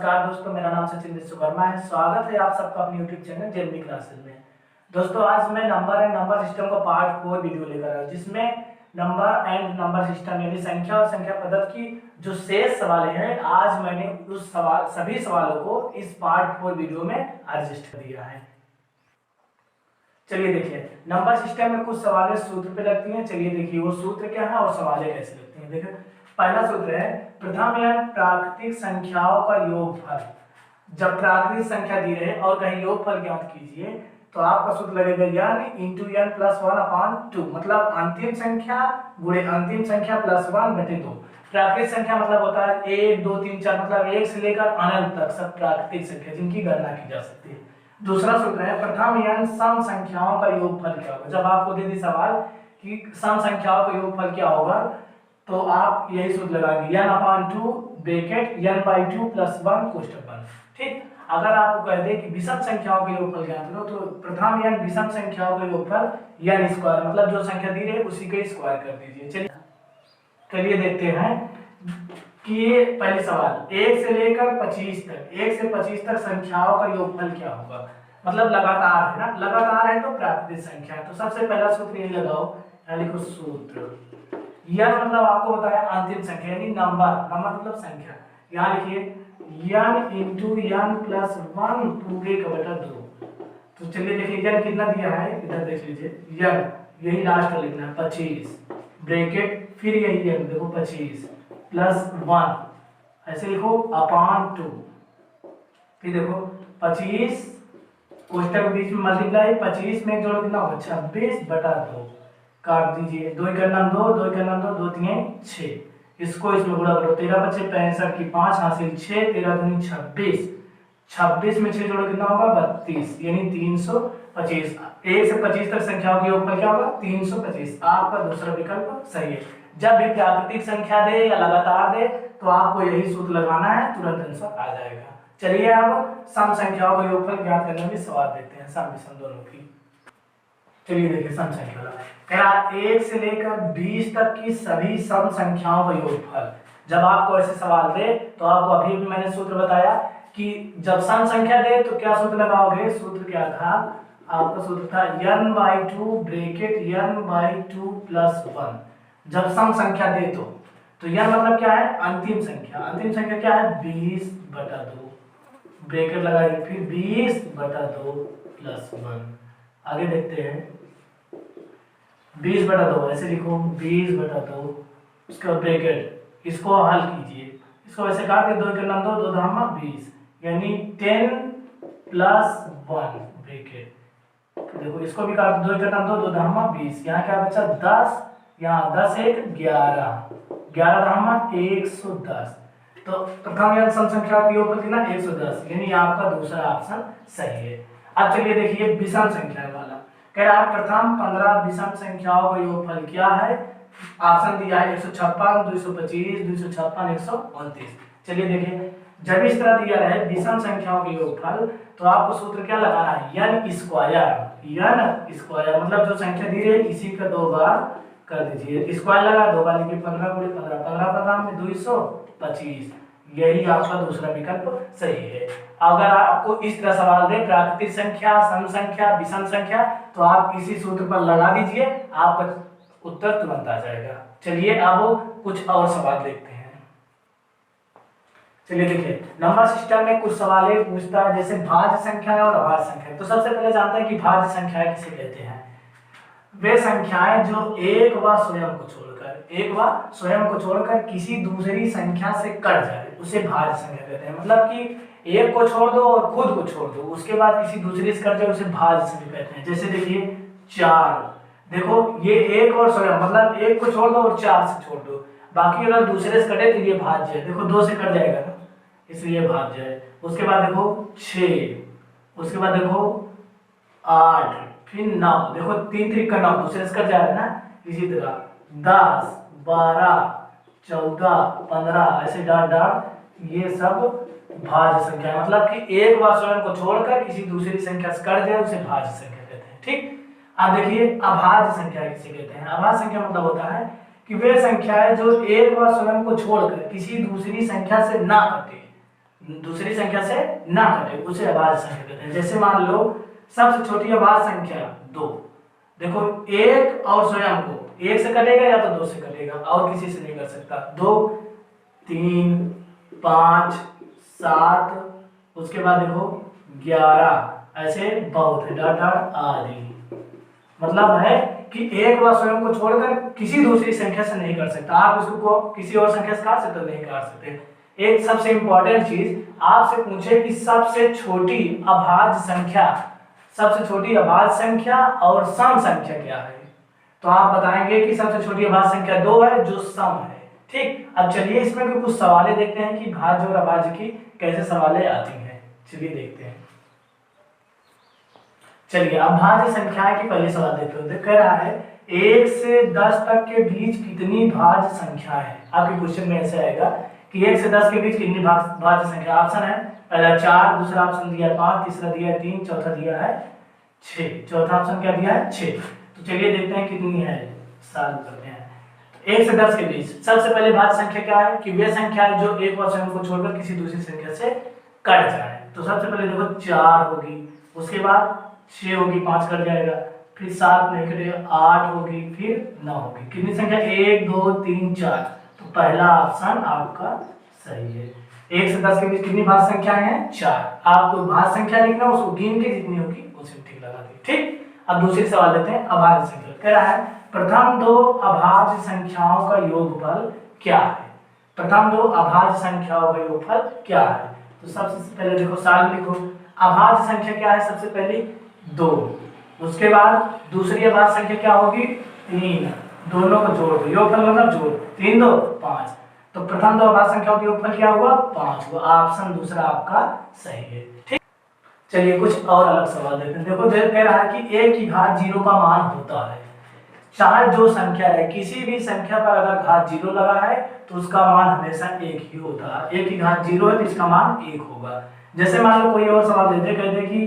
नमस्कार दोस्तों, मेरा नाम सचिन विश्वकर्मा है। स्वागत है आप सबका अपने यूट्यूब चैनल जेएमबी क्लासेस में। दोस्तों आज मैं नंबर एंड नंबर सिस्टम का पार्ट 4 वीडियो लेकर आया हूं, जिसमें नंबर एंड नंबर सिस्टम यानी संख्या और संख्या पद्धति की जो शेष सवाल हैं, आज मैंने उस सभी सवालों को इस पार्ट 4 वीडियो में एडजस्ट कर दिया है। चलिए देखिए, नंबर सिस्टम में कुछ सवालें सूत्र पे लगती हैं। चलिए देखिए वो सूत्र क्या है और सवालें कैसे लगती हैं। देखिए पहला सूत्र है प्रथम एन प्राकृतिक संख्याओं का योगफल। जब प्राकृतिक संख्या दी रहे और कहीं योगफल ज्ञात कीजिए तो आपका सूत्र लगेगा n इंटू n प्लस 1/2, मतलब अंतिम संख्या गुणे अंतिम संख्या प्लस 1/2। प्राकृतिक संख्या मतलब होता है 1 2 3 4, मतलब 1 से लेकर अनंत तक सब प्राकृतिक संख्या जिनकी गणना की जा सकती है। दूसरा सूत्र है प्रथम n सम संख्याओं का योगफल क्या होगा। जब आपको दे दी सवाल कि सम संख्याओं का योगफल क्या होगा तो आप यही सूत्र लगाएंगे n/2 ब्रैकेट n/2 प्लस 1 कोष्ठक बंद। ठीक, अगर आपको कह दे कि विषम संख्याओं का योगफल ज्ञात करो तो प्रथम n विषम संख्याओं का योगफल n स्क्वायर, मतलब जो संख्या दी है उसी का स्क्वायर कर दीजिए। चलिए देखते हैं कि ये पहले सवाल 1 से लेकर 25 तक, 1 से 25 तक संख्याओं का योगफल क्या होगा। मतलब लगातार है ना, लगातार है तो प्राकृतिक संख्या है। तो सबसे पहला सूत्र ये लगाओ, यहाँ लिखो सूत्र n, मतलब आपको बताया अंतिम संख्या यानी नंबर, नंबर मतलब संख्या। यहाँ लिखिए n इंटू n प्लस 1 पूरे का बटा 2। तो चलिए देखिए n कितना दिया है, इधर देख लीजिए n, यही लास्ट में लिखना है 25 ब्रैकेट, फिर यही n देखो 25 प्लस 1 ऐसे लिखो अपॉन 2, फिर देखो 25 कोष्ठक के बीच में मल्टीप्लाई, 25 में जोड़ो कितना होगा 26/2, काट दीजिए 2 का नाम 2, 2 का नाम 2, 2 3 6, इसको इसमें गुणा करो 13 बचे 65 की 5 हासिल 6, 13 दूनी 26, 26 में 6 जोड़ो कितना होगा 32, यानी 325। 1 से 25 तक संख्याओं का योगफल क्या होगा 325। आपका दूसरा विकल्प सही है। जब भी प्राकृतिक संख्या दे या लगातार दे तो आपको यही सूत्र लगाना है, तुरंत आंसर आ जाएगा। चलिए अब सम संख्याओं का योगफल ज्ञात करने में सवाल देते हैं, सम विषम दोनों की। चलिए देखिए सम संख्या कह 1 से लेकर 20 तक की सभी सम संख्याओं का योगफल। जब आपको ऐसे सवाल दे तो आपको अभी भी मैंने सूत्र बताया कि जब सम संख्या दे तो क्या सूत्र लगाओगे। सूत्र क्या था आपका, सूत्र था n/2 ब्रैकेट n/2 प्लस 1। जब सम संख्या दे तो n मतलब क्या है अंतिम संख्या, अंतिम संख्या क्या है 20/2 ब्रैकेट लगाइए, फिर 20/2 प्लस 1। आगे देखते हैं 20/2 ऐसे लिखो 20/2, उसके बाद ब्रैकेट, इसको हल कीजिए, इसको वैसे काट के 2 के नाम 2, 2 धामा 20, यानी 10 प्लस 1 ब्रैकेट। देखो इसको भी काट 2 के नाम 2, 2 धामा 20, यहाँ क्या बचा 10, यहाँ 10 1 11, 11 धामा 110। तो प्रथम या सम संख्या का योगफल कितना 110, यानी आपका दूसरा ऑप्शन सही है। अब चलिए देखिए विषम संख्या वाला कह रहा है प्रथम 15 विषम संख्याओं का योगफल क्या है। ऑप्शन दिया है 156 225 256 129। चलिए देखिए जब इस तरह दिया रहे विषम संख्याओं के योगफल तो आपको सूत्र क्या लगाना है n स्क्वायर, मतलब जो संख्या दी है इसी का 2 बार कर दीजिए, स्क्वायर लगा 2 बार लिखिए 15 × 15, 15 में 225, यही आपका दूसरा विकल्प सही है। अगर आपको इस तरह सवाल दे प्राकृतिक संख्या, सम संख्या, विषम संख्या, तो आप इसी सूत्र पर लगा दीजिए, आपका उत्तर तुरंत आ जाएगा। चलिए अब कुछ और सवाल देखते हैं। चलिए देखिए नंबर सिस्टम में कुछ सवाल पूछता है, जैसे भाज्य संख्या और अभाज्य संख्या। तो सबसे पहले जानते हैं कि भाज्य संख्याएं किसे कहते हैं। वे संख्याएं जो एक व स्वयं को छोड़कर किसी दूसरी संख्या से कट जाए उसे भाज्य संख्या कहते हैं। मतलब कि एक को छोड़ दो और खुद को छोड़ दो, उसके बाद किसी दूसरे से कट जाए उसे भाज्य संख्या कहते हैं। जैसे देखिए 4, देखो ये एक और स्वयं, मतलब एक को छोड़ दो और 4 से छोड़ दो, बाकी अगर दूसरे से कटे तो ये भाज्य है। देखो 2 से कट जाएगा ना, इसलिए भाज्य है। उसके बाद देखो 6, उसके बाद देखो 8, फिर 9, देखो 3 3 का 9 दूसरे से कट जाएगा ना। इसी तरह 10 12 14 15 ऐसे डाट डाट ये सब भाज्य संख्या है। मतलब कि एक बार स्वयं को छोड़कर किसी दूसरी संख्या से कट जाए उसे भाज्य संख्या कहते हैं। ठीक, अब देखिए अभाज्य संख्या किसे कहते हैं। अभाज्य संख्या मतलब होता है कि वे संख्याएं जो एक बार स्वयं को छोड़कर किसी दूसरी संख्या से ना कटे, दूसरी संख्या से ना कटे उसे अभाज्य संख्या कहते हैं। जैसे मान लो सबसे छोटी अभाज्य संख्या 2, देखो 1 और स्वयं को 1 से कटेगा या तो 2 से कटेगा और किसी से नहीं कर सकता। 2 3 5 7 उसके बाद देखो 11 ऐसे बहुत है डॉट डॉट आदि। मतलब है कि एक बार स्वयं को छोड़कर किसी दूसरी संख्या से नहीं कर सकता। आप इसको किसी और संख्या से काट सकते हो, नहीं काट सकते। एक सबसे इंपॉर्टेंट चीज आपसे पूछे कि सबसे छोटी अभाज्य संख्या, सबसे छोटी अभाज्य संख्या और सम संख्या क्या है, तो आप बताएंगे कि सबसे छोटी अभाज्य संख्या 2 है जो सम है। ठीक, अब चलिए इसमें कुछ सवालें देखते हैं कि भाज्य और अभाज्य की कैसे सवालें आती हैं। चलिए देखते हैं। चलिए अब भाज्य संख्याएं की पहले सवाल देखते हैं। कह रहा है 1 से 10 तक के बीच कितनी भाज्य संख्याएं हैं। आपके क्वेश्चन में ऐसे आएगा कि 1 से 10 के बीच कितनी भाज्य संख्या। ऑप्शन है पहला 4, दूसरा ऑप्शन दिया है 5, तीसरा दिया है 3, चौथा दिया है 6। चौथा ऑप्शन क्या दिया है 6। तो चलिए देखते हैं कितनी है, सॉल्व करते हैं। 1 से 10 के बीच सबसे पहले भाज्य संख्या क्या है कि वे संख्या है जो एक और स्वयं को छोड़कर किसी दूसरी संख्या से कट जाए। तो सबसे पहले देखो 4 होगी, उसके बाद 6 होगी, 5 कट जाएगा, फिर 7 नहीं कटेगा, 8 होगी, फिर 9 होगी। कितनी संख्या 1 2 3 4। तो पहला ऑप्शन आपका सही है। 1 से 10 के बीच कितनी भाज्य संख्याएं हैं 4। आपको भाज्य संख्या लिखना उसको गिन के जितनी होगी उसे ठीक लगा दी। ठीक, अब दूसरी सवाल लेते हैं अभाज्य संख्या। कह रहा है प्रथम 2 अभाज्य संख्याओं का योगफल क्या है। प्रथम 2 अभाज्य संख्याओं का योगफल क्या है। तो सबसे पहले देखो साल लिखो। अभाज्य संख्या क्या है, सबसे पहले 2, उसके बाद दूसरी अभाज्य संख्या क्या होगी 3, दोनों को जोड़ दो, योगफल मतलब जोड़, 3 2 5। तो प्रथम 2 अभाज्य संख्याओं का योगफल क्या हुआ 5 हुआ। ऑप्शन दूसरा आपका सही है। ठीक, चलिए कुछ और अलग सवाल देखते हैं। देखो कह रहा है कि 1 की घात 0 का मान होता है। चाहे जो संख्या है, किसी भी संख्या पर अगर घात 0 लगा है तो उसका मान हमेशा 1 ही होता है। 1 की घात 0 है तो इसका मान 1 होगा। जैसे मान लो कोई और सवाल देते कहते कि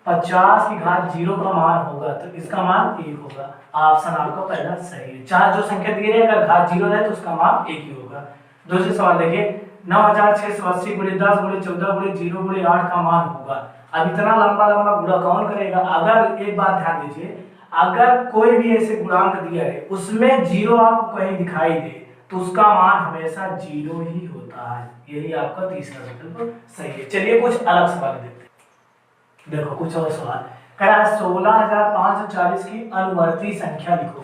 50 की घात 0 का मान होगा तो इसका मान 1 होगा। ऑप्शन आपका पहला सही है। चाहे जो संख्या दी है अगर घात 0 है तो उसका मान 1 ही होगा। दूसरे सवाल देखिए 9680 × 10 × 14 × 0 × 8 का मान होगा। अब इतना लंबा लंबा गुणा कौन करेगा। अगर एक बात ध्यान दीजिए, अगर कोई भी ऐसे गुणांक दिया है उसमें 0 आपको कहीं दिखाई दे तो उसका मान हमेशा 0 ही होता है। यही आपका तीसरा विकल्प सही है। चलिए कुछ अलग सवाल देखते हैं। देखो कुछ और सवाल कह रहा है 16540 की अनुवर्ती संख्या लिखो।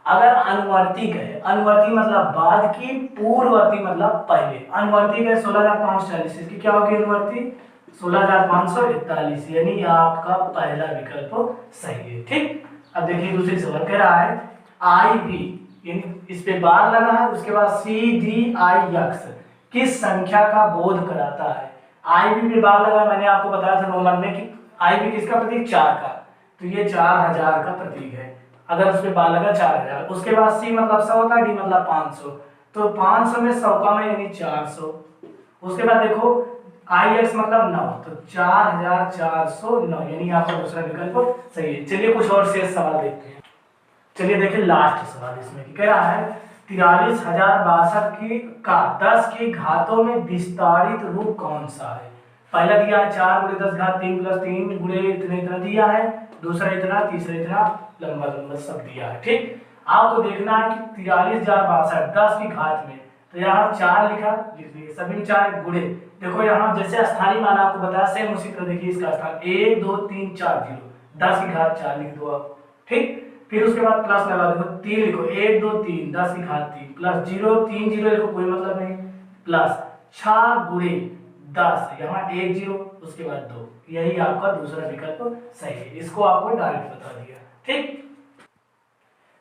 अगर अनुवर्ती कहे, अनुवर्ती मतलब बाद की, पूर्ववर्ती मतलब पहले। अनुवर्ती कहे 16540, इसकी क्या होगी अनुवर्ती 16541, यानी आपका पहला विकल्प सही है। ठीक, अब देखिए दूसरी सवाल कह रहा है आई बी, इस पे बार लगा है, उसके बाद सी डी आई एक्स किस संख्या का बोध कराता है। आई बी पे बार लगा, मैंने आपको बताया था रोमन में कि आई बी किसका प्रतीक 4 का, तो ये 4000 का प्रतीक है। अगर उस पे बार लगा 4000, उसके बाद सी मतलब 100 होता है, डी मतलब 500, तो 500 में 100 कम है यानी 400। उसके बाद देखो आई एक्स मतलब 9, तो 4409 यानी आपका दूसरा विकल्प सही है। चलिए कुछ और शेष सवाल देखते हैं। चलिए देखिए लास्ट सवाल इसमें कह रहा है 43062 की का 10 की घातों में विस्तारित रूप कौन सा है। पहला दिया है 4 × 10 घात 3 + 3 × इतना इतना दिया है, दूसरा इतना, तीसरा इतना, लंबा लंबा सब दिया है। ठीक, आपको देखना है कि 43062 10 की घात में, तो यहाँ 4 लिखा, सभी में 4 गुणे। देखो यहाँ जैसे स्थानीय मान आपको बताया सेम उसी तरह देखिए इसका स्थान 1 2 3 4 0, 10 की घात 4 लिख दो आप। ठीक, फिर उसके बाद प्लस लगा दो, 3 लिखो, 1 2 3 10 की घात 3 प्लस 0 3 0 लिखो, कोई मतलब नहीं, प्लस 6 गुणे 10, यहाँ 1 0 उसके बाद 2, यही आपका दूसरा विकल्प सही है। इसको आपको डायरेक्ट बता दिया। ठीक,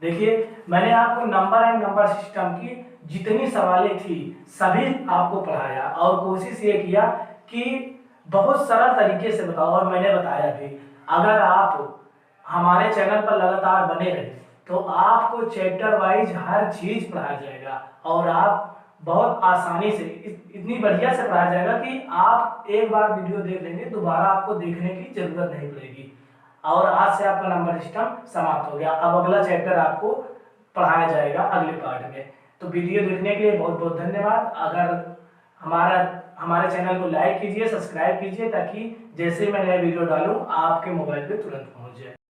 देखिए मैंने आपको नंबर एंड नंबर सिस्टम की जितनी सवालें थी सभी आपको पढ़ाया और कोशिश ये किया कि बहुत सरल तरीके से बताओ, और मैंने बताया भी। अगर आप हमारे चैनल पर लगातार बने रहे तो आपको चैप्टर वाइज हर चीज पढ़ाया जाएगा और आप बहुत आसानी से इतनी बढ़िया से पढ़ाया जाएगा कि आप एक बार वीडियो देख लेंगे, दोबारा आपको देखने की जरूरत नहीं पड़ेगी। और आज से आपका नंबर सिस्टम समाप्त हो गया। अब अगला चैप्टर आपको पढ़ाया जाएगा अगले पार्ट में। तो वीडियो देखने के लिए बहुत बहुत धन्यवाद। अगर हमारे चैनल को लाइक कीजिए, सब्सक्राइब कीजिए, ताकि जैसे मैं नया वीडियो डालूं आपके मोबाइल पे तुरंत पहुंच जाए।